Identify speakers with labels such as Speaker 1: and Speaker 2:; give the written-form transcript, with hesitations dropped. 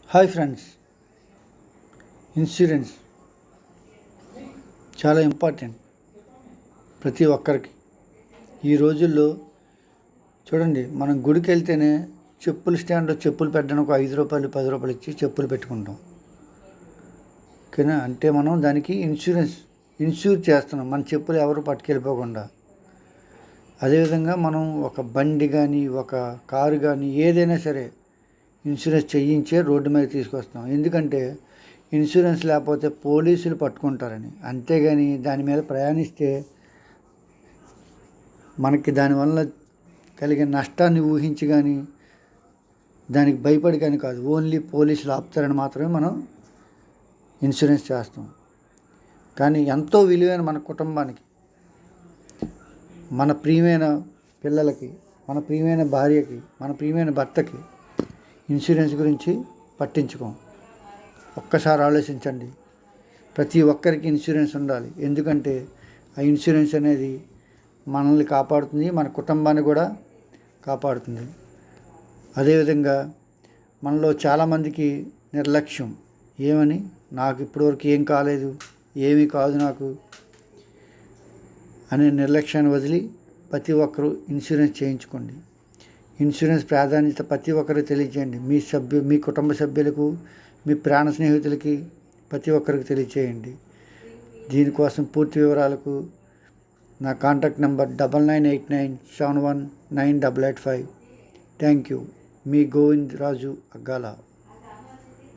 Speaker 1: Hi friends, insurance చాలా important ప్రతి ఒక్కరికి. ఈ రోజుల్లో చూడండి, మనం గుడికి వెళ్తేనే చెప్పుల స్టాండ్లో చెప్పులు పెట్టడానికి ఒక 5 రూపాయలు 10 రూపాయలు ఇచ్చి చెప్పులు పెట్టుకుంటాం. ఓకేనా? అంటే మనం దానికి ఇన్సూర్ చేస్తున్నాం, మన చెప్పులు ఎవరు పట్టుకెళ్ళిపోకుండా. అదేవిధంగా మనం ఒక బండి కానీ ఒక కారు కానీ ఏదైనా సరే ఇన్సూరెన్స్ చేయించే రోడ్డు మీద తీసుకొస్తాం. ఎందుకంటే ఇన్సూరెన్స్ లేకపోతే పోలీసులు పట్టుకుంటారని. అంతేగాని దాని మీద ప్రయాణిస్తే మనకి దానివల్ల కలిగే నష్టాన్ని ఊహించి కానీ దానికి భయపడి కానీ కాదు, ఓన్లీ పోలీసులు ఆపుతారని మాత్రమే మనం ఇన్సూరెన్స్ చేస్తాం. కానీ ఎంతో విలువైన మన కుటుంబానికి, మన ప్రియమైన పిల్లలకి, మన ప్రియమైన భార్యకి, మన ప్రియమైన భర్తకి ఇన్సూరెన్స్ గురించి పట్టించుకోం. ఒక్కసారి ఆలోచించండి. ప్రతి ఒక్కరికి ఇన్సూరెన్స్ ఉండాలి. ఎందుకంటే ఆ ఇన్సూరెన్స్ అనేది మనల్ని కాపాడుతుంది, మన కుటుంబాన్ని కూడా కాపాడుతుంది. అదేవిధంగా మనలో చాలామందికి నిర్లక్ష్యం, ఏమని నాకు ఇప్పటివరకు ఏం కాలేదు, ఏమీ కాదు నాకు అనే నిర్లక్ష్యాన్ని వదిలి ప్రతి ఒక్కరూ ఇన్సూరెన్స్ చేయించుకోండి. ఇన్సూరెన్స్ ప్రాధాన్యత ప్రతి ఒక్కరికి తెలియజేయండి. మీ కుటుంబ సభ్యులకు, మీ ప్రాణ స్నేహితులకి ప్రతి ఒక్కరికి తెలియజేయండి. దీనికోసం పూర్తి వివరాలకు నా contact number 9989719885. Thank you. Me Govind Raju Aggala.